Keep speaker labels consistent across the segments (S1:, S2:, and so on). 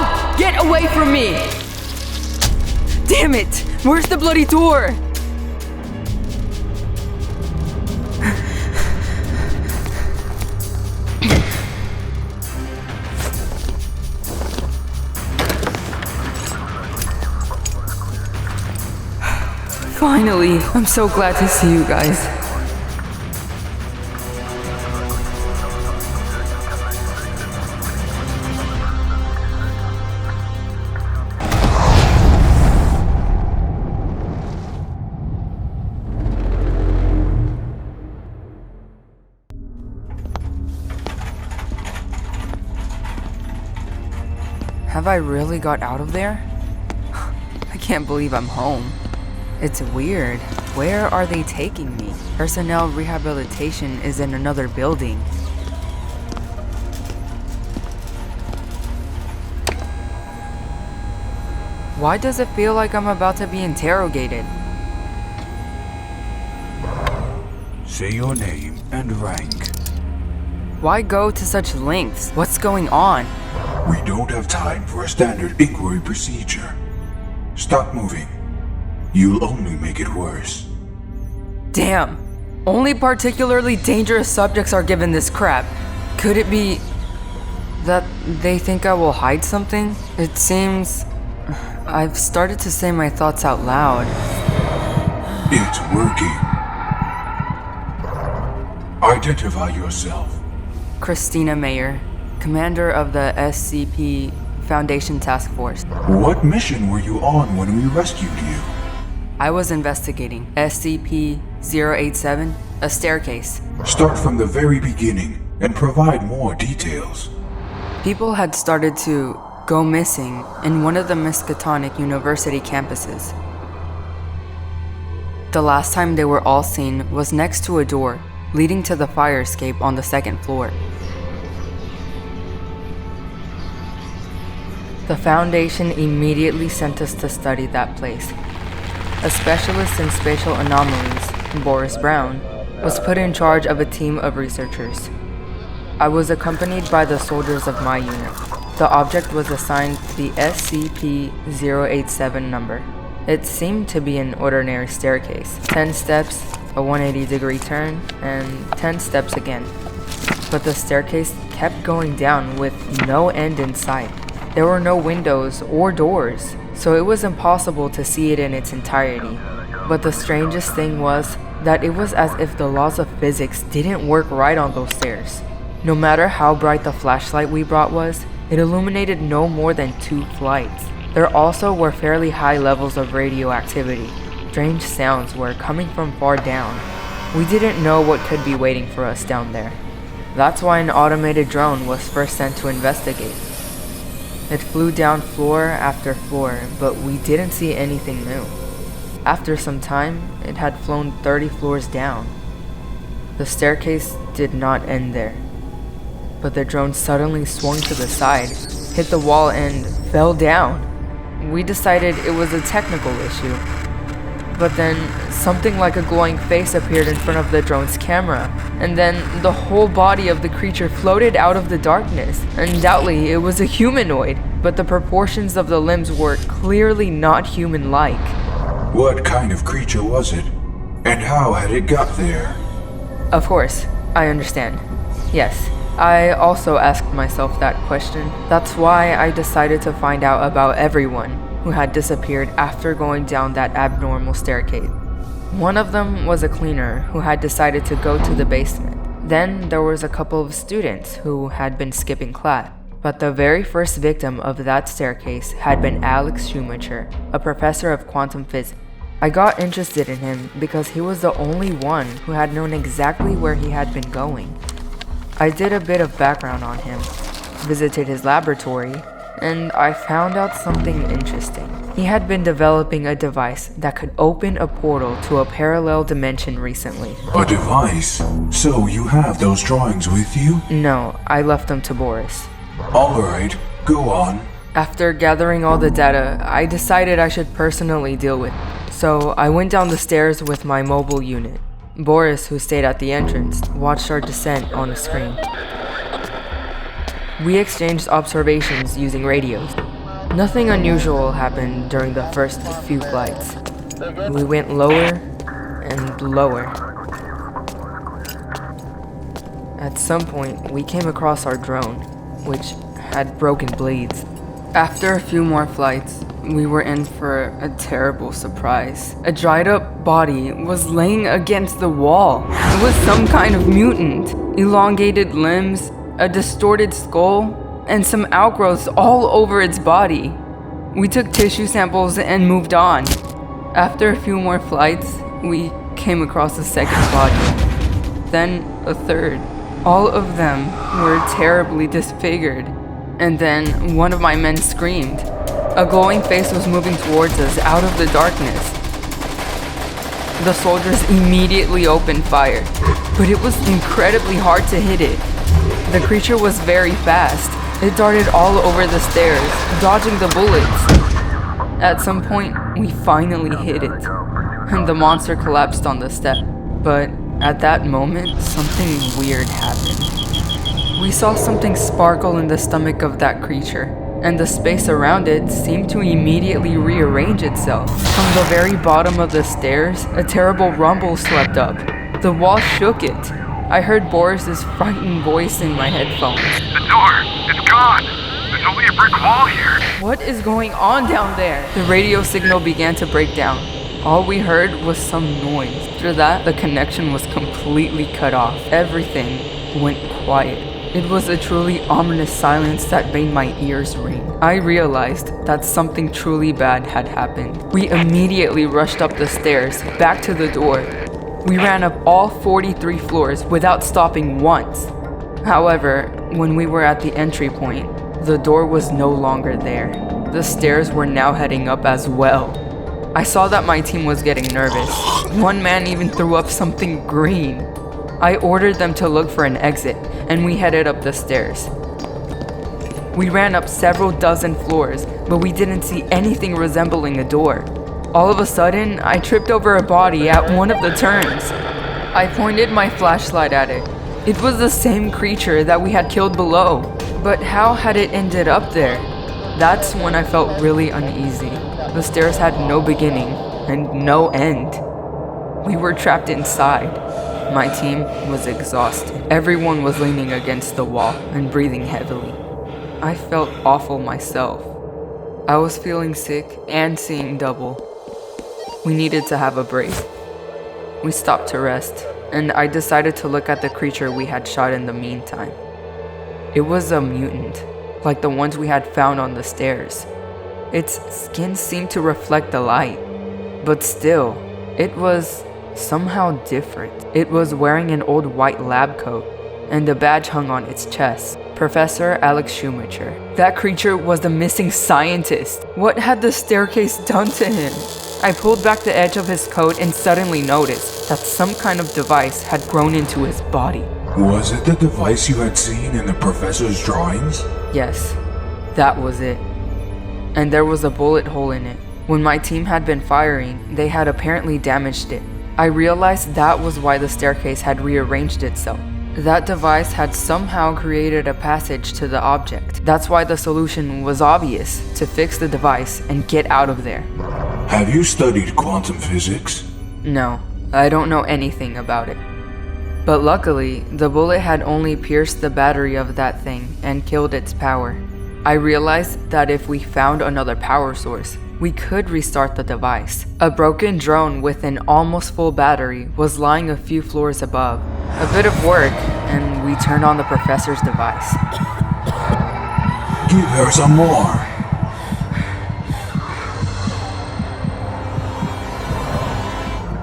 S1: No! Get away from me! Damn it! Where's the bloody door? Finally, I'm so glad to see you guys. Have I really got out of there? I can't believe I'm home. It's weird. Where are they taking me? Personnel rehabilitation is in another building. Why does it feel like I'm about to be interrogated?
S2: Say your name and rank.
S1: Why go to such lengths? What's going on?
S2: We don't have time for a standard inquiry procedure. Stop moving. You'll only make it worse.
S1: Damn. Only particularly dangerous subjects are given this crap. Could it be that they think I will hide something? It seems I've started to say my thoughts out loud.
S2: It's working. Identify yourself.
S1: Christina Mayer, commander of the SCP Foundation Task Force.
S2: What mission were you on when we rescued you?
S1: I was investigating SCP-087, a staircase.
S2: Start from the very beginning and provide more details.
S1: People had started to go missing in one of the Miskatonic University campuses. The last time they were all seen was next to a door leading to the fire escape on the second floor. The Foundation immediately sent us to study that place. A specialist in spatial anomalies, Boris Brown, was put in charge of a team of researchers. I was accompanied by the soldiers of my unit. The object was assigned the SCP-087 number. It seemed to be an ordinary staircase. 10 steps, a 180-degree turn, and 10 steps again. But the staircase kept going down with no end in sight. There were no windows or doors, so it was impossible to see it in its entirety. But the strangest thing was that it was as if the laws of physics didn't work right on those stairs. No matter how bright the flashlight we brought was, it illuminated no more than 2 flights. There also were fairly high levels of radioactivity. Strange sounds were coming from far down. We didn't know what could be waiting for us down there. That's why an automated drone was first sent to investigate. It flew down floor after floor, but we didn't see anything new. After some time, it had flown 30 floors down. The staircase did not end there, but the drone suddenly swung to the side, hit the wall, and fell down. We decided it was a technical issue. But then, something like a glowing face appeared in front of the drone's camera, and then the whole body of the creature floated out of the darkness. Undoubtedly, it was a humanoid, but the proportions of the limbs were clearly not human-like.
S2: What kind of creature was it? And how had it got there?
S1: Of course, I understand. Yes, I also asked myself that question. That's why I decided to find out about everyone who had disappeared after going down that abnormal staircase. One of them was a cleaner who had decided to go to the basement. Then there was a couple of students who had been skipping class. But the very first victim of that staircase had been Alex Schumacher, a professor of quantum physics. I got interested in him because he was the only one who had known exactly where he had been going. I did a bit of background on him, visited his laboratory, and I found out something interesting. He had been developing a device that could open a portal to a parallel dimension recently.
S2: A device? So you have those drawings with you?
S1: No, I left them to Boris.
S2: Alright, go on.
S1: After gathering all the data, I decided I should personally deal with it. So I went down the stairs with my mobile unit. Boris, who stayed at the entrance, watched our descent on a screen. We exchanged observations using radios. Nothing unusual happened during the first few flights. We went lower and lower. At some point, we came across our drone, which had broken blades. After a few more flights, we were in for a terrible surprise. A dried up body was laying against the wall. It was some kind of mutant. Elongated limbs, a distorted skull, and some outgrowths all over its body. We took tissue samples and moved on. After a few more flights, we came across a second body, then a third. All of them were terribly disfigured. And then one of my men screamed. A glowing face was moving towards us out of the darkness. The soldiers immediately opened fire, but it was incredibly hard to hit it. The creature was very fast. It darted all over the stairs, dodging the bullets. At some point, we finally hit it, and the monster collapsed on the step. But at that moment, something weird happened. We saw something sparkle in the stomach of that creature, and the space around it seemed to immediately rearrange itself. From the very bottom of the stairs, a terrible rumble swept up. The wall shook it. I heard Boris's frightened voice in my headphones.
S3: The door, it's gone. There's only a brick wall here.
S1: What is going on down there? The radio signal began to break down. All we heard was some noise. After that, the connection was completely cut off. Everything went quiet. It was a truly ominous silence that made my ears ring. I realized that something truly bad had happened. We immediately rushed up the stairs, back to the door. We ran up all 43 floors without stopping once. However, when we were at the entry point, the door was no longer there. The stairs were now heading up as well. I saw that my team was getting nervous. One man even threw up something green. I ordered them to look for an exit, and we headed up the stairs. We ran up several dozen floors, but we didn't see anything resembling a door. All of a sudden, I tripped over a body at one of the turns. I pointed my flashlight at it. It was the same creature that we had killed below. But how had it ended up there? That's when I felt really uneasy. The stairs had no beginning and no end. We were trapped inside. My team was exhausted. Everyone was leaning against the wall and breathing heavily. I felt awful myself. I was feeling sick and seeing double. We needed to have a break. We stopped to rest, and I decided to look at the creature we had shot in the meantime. It was a mutant, like the ones we had found on the stairs. Its skin seemed to reflect the light, but still, it was somehow different. It was wearing an old white lab coat, and a badge hung on its chest. Professor Alex Schumacher. That creature was the missing scientist. What had the staircase done to him? I pulled back the edge of his coat and suddenly noticed that some kind of device had grown into his body.
S2: Was it the device you had seen in the professor's drawings?
S1: Yes, that was it. And there was a bullet hole in it. When my team had been firing, they had apparently damaged it. I realized that was why the staircase had rearranged itself. That device had somehow created a passage to the object. That's why the solution was obvious: to fix the device and get out of there.
S2: Have you studied quantum physics?
S1: No, I don't know anything about it. But luckily, the bullet had only pierced the battery of that thing and killed its power. I realized that if we found another power source, we could restart the device. A broken drone with an almost full battery was lying a few floors above. A bit of work, and we turned on the professor's device.
S2: Give her some more.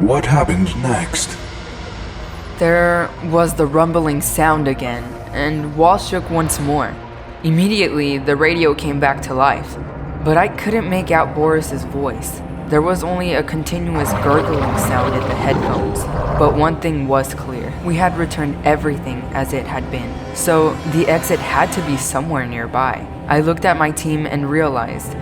S2: What happened next?
S1: There was the rumbling sound again, and walls shook once more. Immediately, the radio came back to life, but I couldn't make out Boris's voice. There was only a continuous gurgling sound in the headphones. But one thing was clear: we had returned everything as it had been, so the exit had to be somewhere nearby. I looked at my team and realized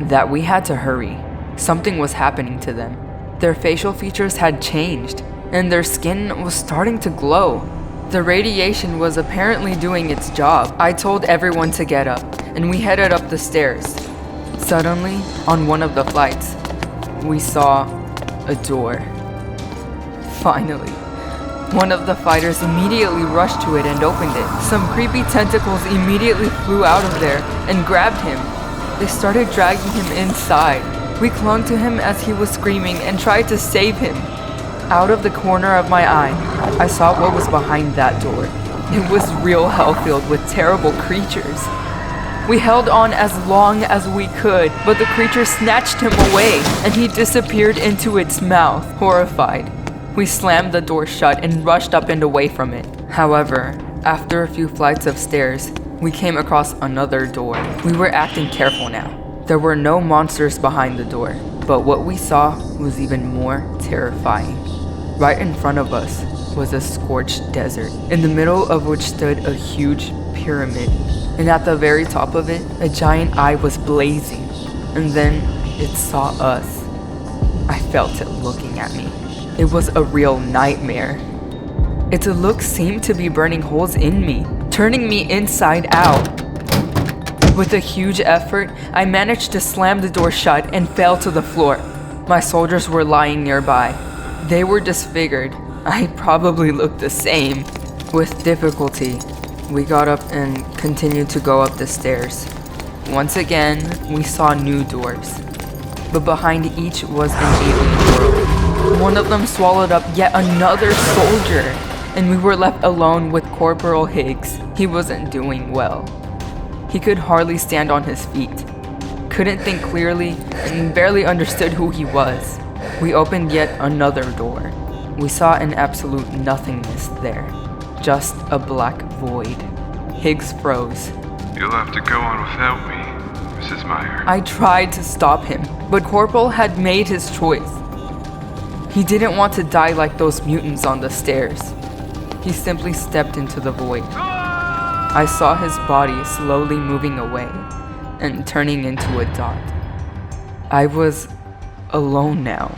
S1: that we had to hurry. Something was happening to them. Their facial features had changed, and their skin was starting to glow. The radiation was apparently doing its job. I told everyone to get up, and we headed up the stairs. Suddenly, on one of the flights, we saw a door. Finally, one of the fighters immediately rushed to it and opened it. Some creepy tentacles immediately flew out of there and grabbed him. They started dragging him inside. We clung to him as he was screaming and tried to save him. Out of the corner of my eye, I saw what was behind that door. It was real hell filled with terrible creatures. We held on as long as we could, but the creature snatched him away, and he disappeared into its mouth, horrified. We slammed the door shut and rushed up and away from it. However, after a few flights of stairs, we came across another door. We were acting careful now. There were no monsters behind the door, but what we saw was even more terrifying. Right in front of us was a scorched desert, in the middle of which stood a huge pyramid. And at the very top of it, a giant eye was blazing. And then it saw us. I felt it looking at me. It was a real nightmare. Its look seemed to be burning holes in me, turning me inside out. With a huge effort, I managed to slam the door shut and fell to the floor. My soldiers were lying nearby. They were disfigured. I probably looked the same. With difficulty, we got up and continued to go up the stairs. Once again, we saw new doors, but behind each was an alien world. One of them swallowed up yet another soldier, and we were left alone with Corporal Higgs. He wasn't doing well. He could hardly stand on his feet, couldn't think clearly, and barely understood who he was. We opened yet another door. We saw an absolute nothingness there. Just a black void. Higgs froze.
S3: You'll have to go on without me, Mrs. Meyer.
S1: I tried to stop him, but Corporal had made his choice. He didn't want to die like those mutants on the stairs. He simply stepped into the void. I saw his body slowly moving away and turning into a dot. I was alone now.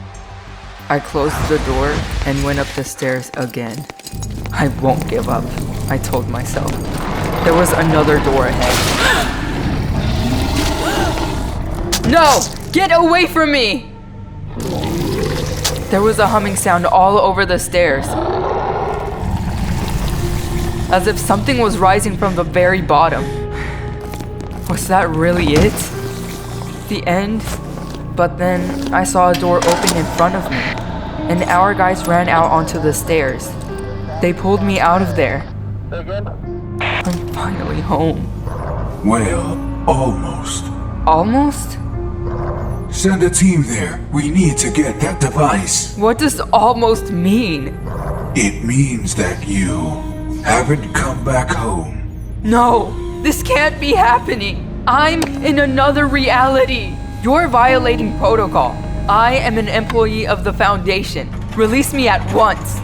S1: I closed the door and went up the stairs again. I won't give up, I told myself. There was another door ahead. No! Get away from me! There was a humming sound all over the stairs, as if something was rising from the very bottom. Was that really it? The end? But then I saw a door open in front of me, and our guys ran out onto the stairs. They pulled me out of there. I'm finally home.
S2: Well, almost.
S1: Almost?
S2: Send a team there. We need to get that device.
S1: What does almost mean?
S2: It means that you haven't come back home.
S1: No, this can't be happening. I'm in another reality. You're violating protocol. I am an employee of the Foundation. Release me at once.